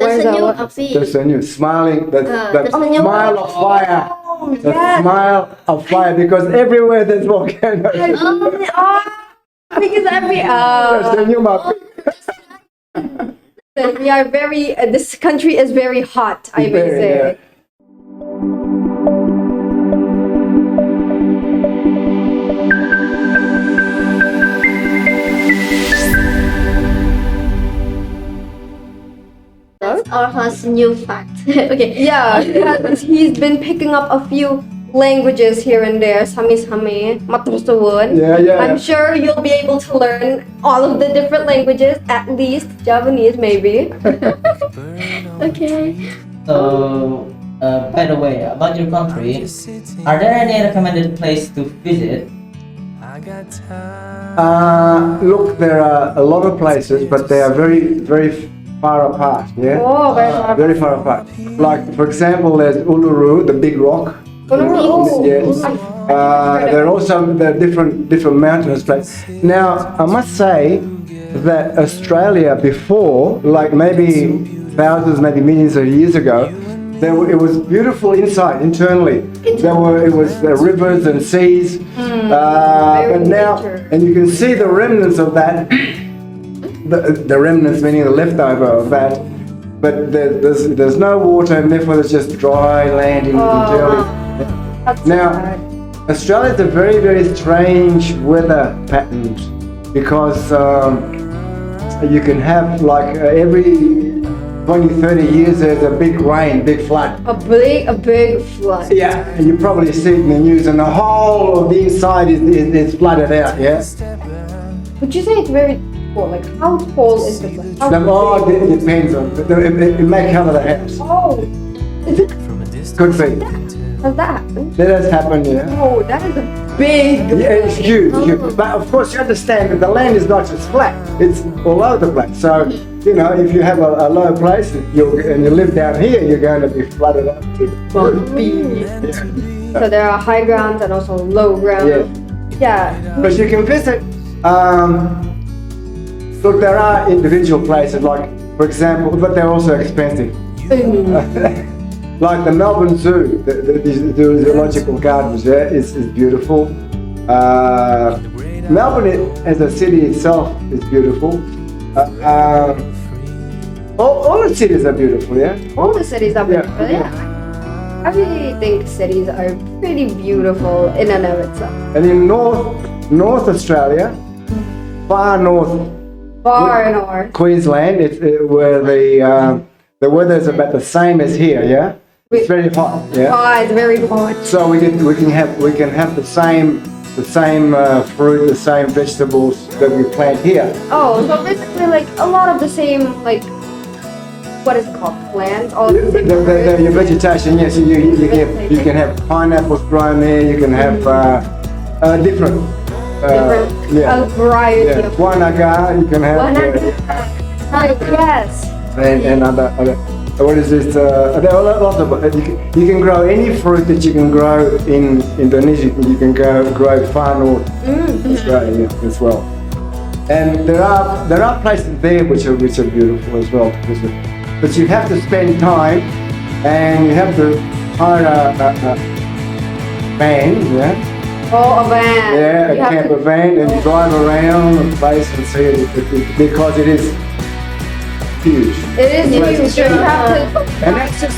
tersenyum what? api. Tersenyum, smiling, the tersenyum. smile of fire. Oh, The yes. smile of fire, because everywhere there's volcanoes. Because every Tersenyum api. we are very. This country is very hot. I may Very, say. yeah. That's our host new fact. Okay. Yeah, he's been picking up a few languages here and there. Sami-sami, matrusuwon. Yeah. I'm sure you'll be able to learn all of the different languages, at least Japanese, maybe. Okay. So, by the way, about your country, are there any recommended place to visit? Look, there are a lot of places, but they are very, very far apart. Yeah. Oh, very far. Very far apart. Like, for example, there's Uluru, the big rock. Oh, Yes. There are also different mountainous places. Now, I must say that Australia before, like maybe thousands, maybe millions of years ago, it was beautiful inside, internally. It was rivers and seas. But now, and you can see the remnants of that. The remnants, meaning the leftover of that. But there's no water, and therefore there's just dry land internally. Now, Australia is a very, very strange weather pattern, because you can have like every 20, 30 years there's a big rain, big flood. A big flood. Yeah, and you probably see it in the news, and the whole of the inside is flooded out. Yeah. Would you say it's very tall? Like, how tall is the flood? It depends on. It may cover the house. Oh, Could be. has that happened? That has happened. Yeah. Oh, that is a big. Yeah, it's huge, huge. But of course, you understand that the land is not just flat; it's all over the place. So, you know, if you have a low place and you live down here, you're going to be flooded up too. So there are high grounds and also low grounds. Yeah. But you can visit. Look, there are individual places, like, for example, but they're also expensive. Like the Melbourne Zoo, the zoological gardens there is beautiful. Melbourne as a city itself is beautiful. All the cities are beautiful, yeah? All the cities are Yeah, beautiful, yeah. I really think cities are pretty beautiful in and of itself. And in North Australia, far north, Far north. Queensland, where the weather is about the same as here, yeah? It's very hot, yeah? Oh, it's very hot. So we can have the same fruit, the same vegetables that we plant here. Oh, so basically like a lot of the same, like, what is it called? Plants? All of the same Your vegetation, yes. You can have pineapples grown there. You can have different variety yeah. of Wanaga, you can have yes. and other what is this? There are lots of you can grow any fruit that you can grow in Indonesia. You can grow far north Australia as well. And there are places there which are beautiful as well to visit. But you have to spend time, and you have to hire a van, yeah. Oh, a van. Yeah, a You have camper to- van, and drive around the place and see it because it is huge. It is Place huge. is You huge. have to. And that's just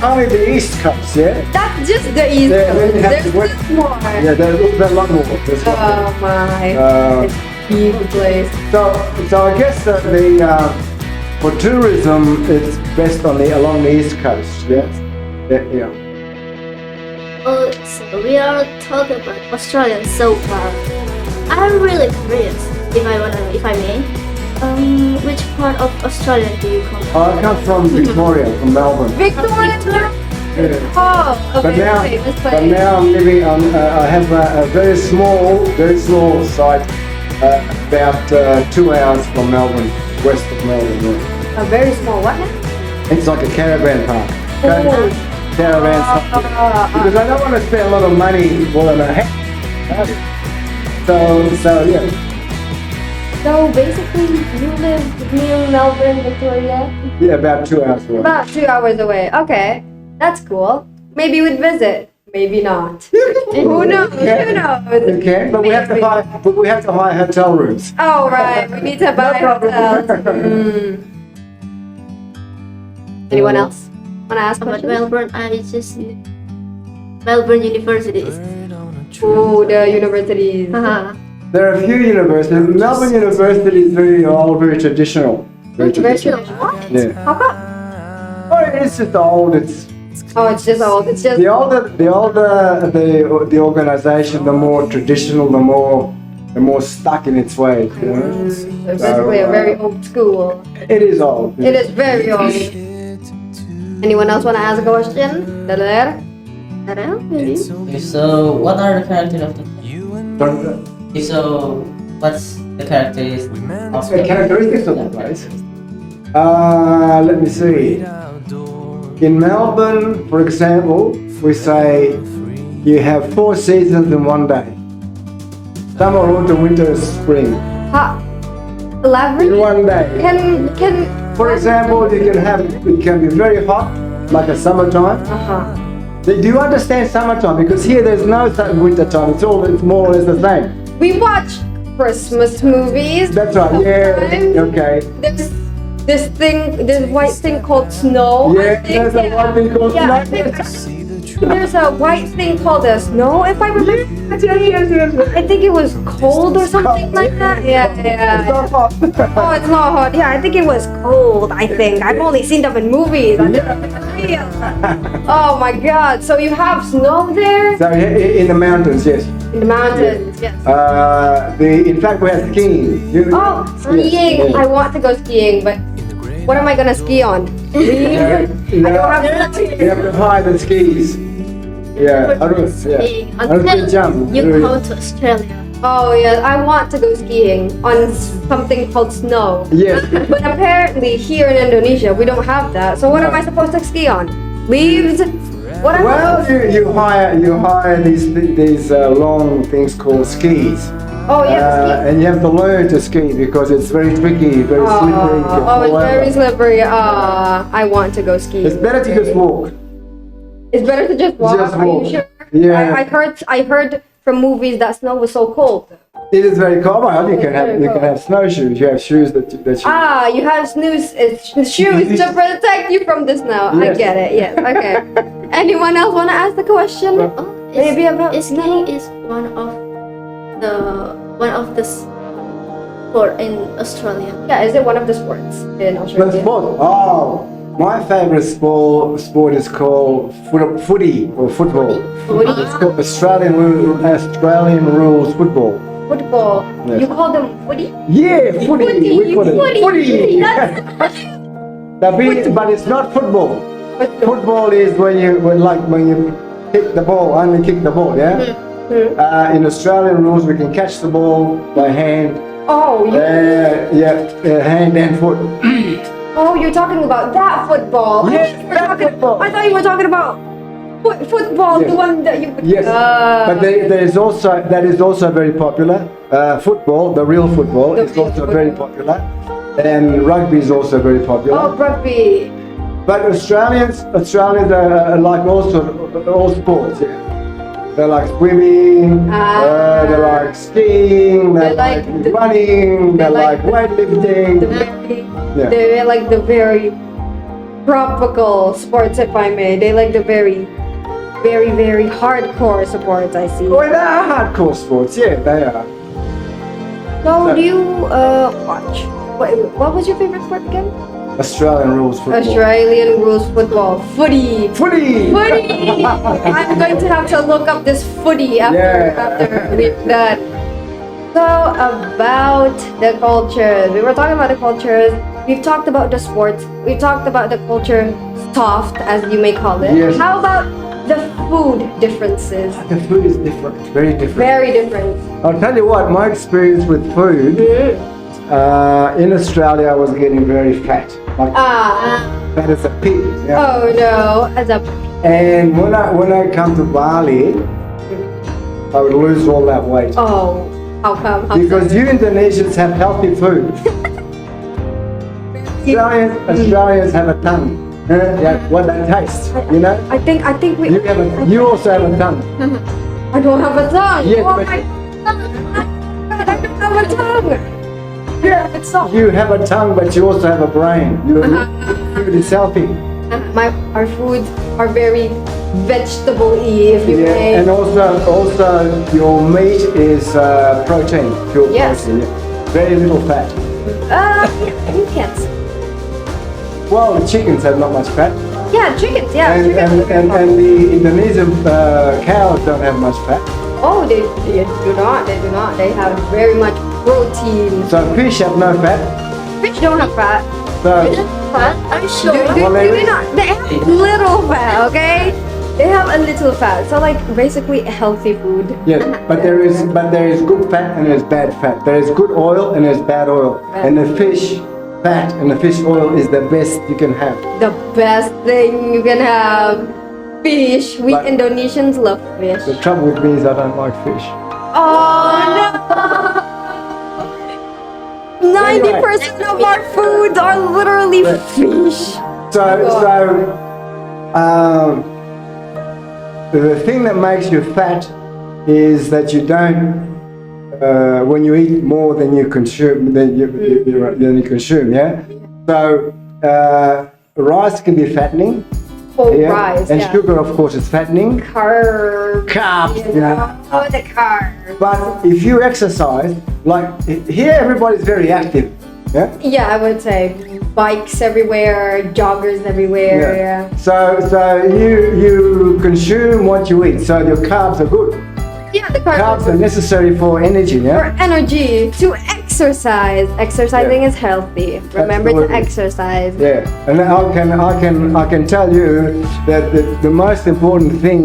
only the east coast, yeah. That's just the east Yeah, then you coast. have to There's work- just more. Yeah, there's a lot more. There's a lot more. Oh my. Uh, It's a beautiful place. So I guess that for tourism, it's best along the east coast. Yes. Yeah. So we are talking about Australia so far. I'm really curious, if I may. Which part of Australia do you come from? I come from Victoria, from Melbourne. Victoria. Yeah. Oh, okay. Famous But place. now I'm living on. I have a very small site, about 2 hours from Melbourne, west of Melbourne. Yeah. A very small what now? It's like a caravan park. Oh. Caravan park. Because I don't want to spend a lot of money while I'm at home. So yeah. So basically, you live near Melbourne, Victoria. Yeah, about 2 hours away. About 2 hours away. Okay, that's cool. Maybe we'd visit. Maybe not. Who knows? Who knows? Okay, but we have to hire hotel rooms. Oh right, we need to buy hotels. Anyone else wanna ask About questions? Melbourne, I just Melbourne University is. Oh, the universities. There are a few universities. Melbourne University is very old, very traditional. Very traditional. Yeah. How come? Oh, it's just old. It's It's just old. It's just the older the organization, the more traditional, the more stuck in its way. You know? it's basically a very old school. It is old. It is very old. Anyone else wanna ask a question? Daler? Maybe. Okay, so what are the characters of the? But Okay, so what's the characteristics of the characteristics of the place. Let me see. In Melbourne, for example, we say you have 4 seasons in one day. Summer, autumn, winter, spring. Elaborate? In one day. Can For example, it can be very hot, like a summertime. Do you understand summertime? Because here there's no winter time. It's more or less the same. We watch Christmas movies. That's right. Yeah. Okay. There's this white thing called snow. I Yeah. think. There's a one thing called Yeah, I snow. think there's a white thing called a snow, if I remember. I think it was cold or something like that. Yeah. It's not hot. Oh, it's not hot. Yeah, I think it was cold. I think I've only seen them in movies. I never been real. Oh my God! So you have snow there So in the mountains, yes. in the mountains? Yes. In fact, we have skiing. Oh, skiing! Yes. I want to go skiing, but what am I gonna ski on? Leaves? I don't have You have to hire the skis. Yeah, I don't. Yeah. I don't jump. You go to Australia. Oh yeah, I want to go skiing on something called snow. Yes. But apparently here in Indonesia we don't have that. So what am I supposed to ski on? Leaves? What am Well, you hire these long things called skis. Oh yeah, ski. And you have to learn to ski because it's very tricky, very slippery. you can Oh, it's fall very over. slippery. I want to go skiing. It's better to just walk. It's better to just walk. Just Are walk. you sure? Yeah. I heard from movies that snow was so cold. It is very cold. Well, you can have snowshoes. You have shoes that You have shoes to protect you from the snow. I Yes. get it. Yes. Okay. Anyone else want to ask the question? Maybe about skiing is one of the sport in Australia. Yeah. Is it one of the sports in The Australia? sport. Oh, my favorite sport is called footy or football. Footy? It's called Australian rules football. Football. Yes. You call them footy? Yeah, footy. We call it Footy. footy. But it's not football. Football is when you kick the ball, only kick the ball. Yeah. In Australian rules, we can catch the ball by hand. Oh, Hand and foot. you're talking about that football. Yes, that football. I thought you were talking about football, Yes. the one that you. Yes, but that is also very popular. Football, the real football, The is real also football. very popular, and rugby is also very popular. Oh, rugby. But Australians are like all sports. Yeah. They like swimming, they like skiing, they like running, they like weightlifting. They like the very tropical sports, if I may. They like the very, very, very hardcore sports. I see. Well, they are hardcore sports. Yeah, they are. So do you watch? What was your favorite sport again? Australian rules football. Australian rules football. Footy. Footy. Footy! I'm going to have to look up this footy after we've done. So about the cultures. We were talking about the cultures. We've talked about the sports. We've talked about the culture soft, as you may call it. Yes. How about the food differences? The food is different, very different. Very different. I'll tell you what, my experience with food, in Australia I was getting very fat. Like fat as a pig. Yeah. Oh no, as a And when I come to Bali, I would lose all that weight. how come? Because you Indonesians have healthy food. Australians have a tongue. Yeah, what that tastes, you know. I think we. You also have a tongue. I don't have a tongue. Yes, oh but- my God, I don't have a tongue. Yeah, it's so. You have a tongue, but you also have a brain. Your food is healthy. Our foods are very vegetable-y, if you may. And also your meat is protein, pure Yes. protein. Very little fat. You can't. Well, the chickens have not much fat, Yeah, chickens. Yeah, and chickens. and the Indonesian cows don't have much fat. Oh, they do not. They do not. They have very much protein. So fish have no fat. Fish don't have fat. So Fat? Are you sure? Well, They not. They have little fat. Okay. They have a little fat. So like basically healthy food. yes, but there is good fat and there's bad fat. There is good oil and there's bad oil. And the fish fat and the fish oil is the best you can have. The best thing you can have. Fish. We But- Indonesians love fish. The trouble with me is I don't like fish. Oh no! 90% of our foods are literally fish. The thing that makes you fat is that you don't when you eat more than you consume than you consume, yeah. So rice can be fattening, Oh, yeah, rice. and Yeah. sugar of course is fattening. Carbs, you know. Oh, the carbs. But if you exercise, like here, everybody's very active, yeah. Yeah, I would say bikes everywhere, joggers everywhere. Yeah. So you consume what you eat. So your carbs are good. Yeah, the Carbs are necessary for energy, for yeah. energy to exercise. Exercising Yeah. is healthy. Remember Absolutely. to exercise. Yeah, and I can tell you that the most important thing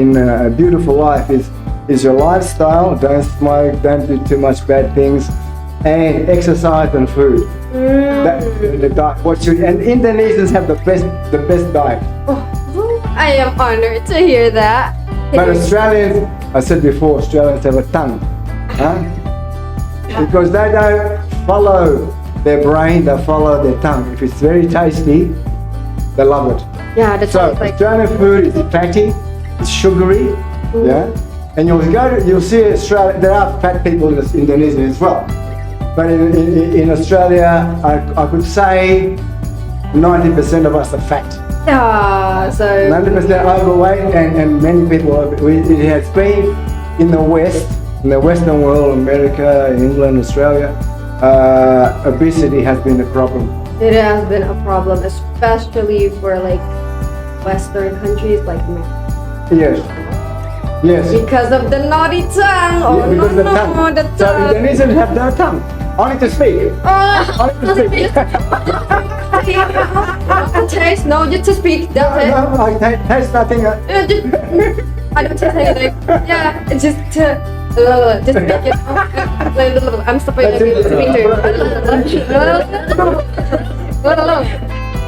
in a beautiful life is your lifestyle. Don't smoke, don't do too much bad things, and exercise and food. That, the diet. And Indonesians have the best diet. Oh, I am honored to hear that. But Australians, I said before, Australians have a tongue, huh? Because they don't follow their brain, they follow their tongue. If it's very tasty, they love it. Yeah, that's So like Australian food is fatty, it's sugary, yeah. And you'll see Australia. There are fat people in Indonesia as well, but in Australia, I could say 90% of us are fat. so 90% overweight, and many people. It has been in the West, in the Western world, America, England, Australia. Obesity has been a problem. it has been a problem, especially for like Western countries like America. Yes, yes. Because of the naughty tongue. Oh Yeah, because no, the tongue. the So tongue. Indonesians have no tongue, only to speak. Only to speak. Taste, no, just to speak. That's it. No, I taste nothing. Just, I don't taste anything. Yeah, it's just to just speak it. I'm supposed to speak to.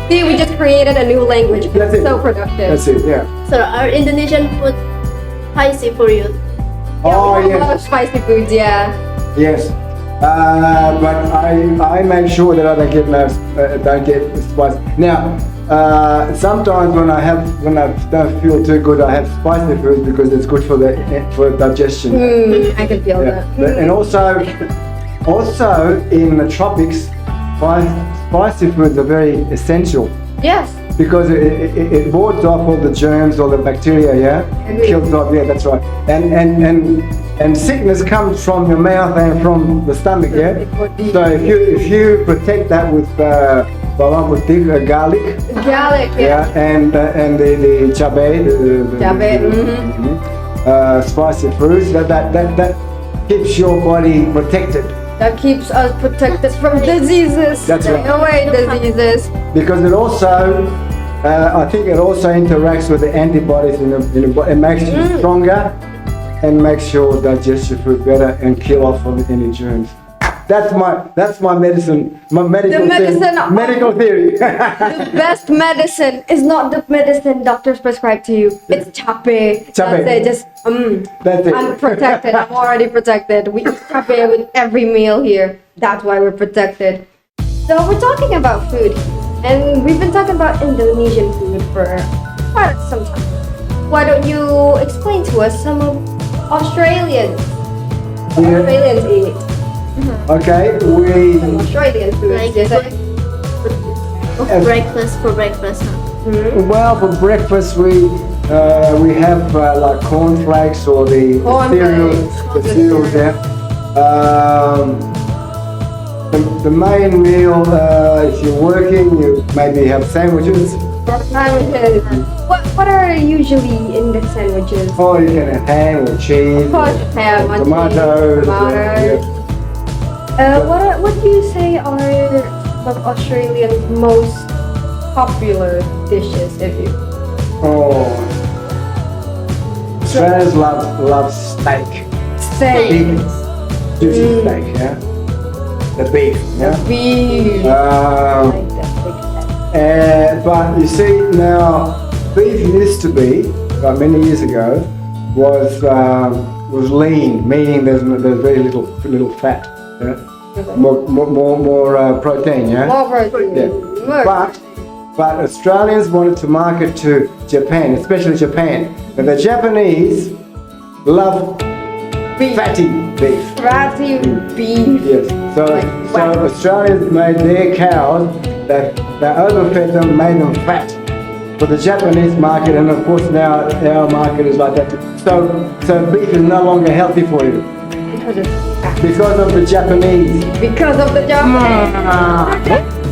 See, we just created a new language. That's it. So productive. That's it. Yeah. So are Indonesian food spicy for you? Oh A lot yes, of spicy foods, yeah. yes. But I make sure that I don't get spicy. Now, sometimes when I don't feel too good, I have spicy food because it's good for digestion. I can feel Yeah. that. And also in the tropics, spicy foods are very essential Yes. because it wards off all the germs, all the bacteria. Yeah, Agree. kills off. Yeah, that's right. And sickness comes from your mouth and from the stomach. Yeah. So if you protect that with bawang putih, garlic. Garlic, yeah. Yeah, and the cabai, Cabai, spicy fruits. That keeps your body protected That keeps us protected from diseases. That's right. Stay away diseases. because it also, I think it also interacts with the antibodies in the body. It makes you stronger and makes your digestion food better and kill off all any germs. That's my medicine, my medical medical theory. The best medicine is not the medicine doctors prescribe to you. It's chape. Chape. That's it. Just That's it. I'm protected. I'm already protected. We eat chape with every meal here. That's why we're protected. So we're talking about food, and we've been talking about Indonesian food for quite some time. Why don't you explain to us some of Australians? What Yeah. Australians eat. Okay, we Australian food. Like Yes, breakfast for breakfast. Huh? well for breakfast we have like cornflakes or the cereals, the cereals there. The main meal, if you're working, you maybe have sandwiches. Sandwiches. What are usually in the sandwiches? Or you can have ham or cheese, Of course, ham, onions, tomatoes. tomatoes. What do you say are some of Australians' most popular dishes? If you Oh, Australians love steak, say big juicy steak, yeah, the beef, yeah. beef, Um, like that. but you see now, beef used to be, many years ago, was lean, meaning there's very little fat, yeah? more protein, yeah. More protein. Yeah. More. But Australians wanted to market to Japan, especially Japan. And the Japanese love fatty beef. Fatty beef. Yes. So Australians made their cows that they overfed them, made them fat for the Japanese market, and of course now our market is like that. So beef is no longer healthy for you Because it's fat. because of the Japanese. Because of the Japanese.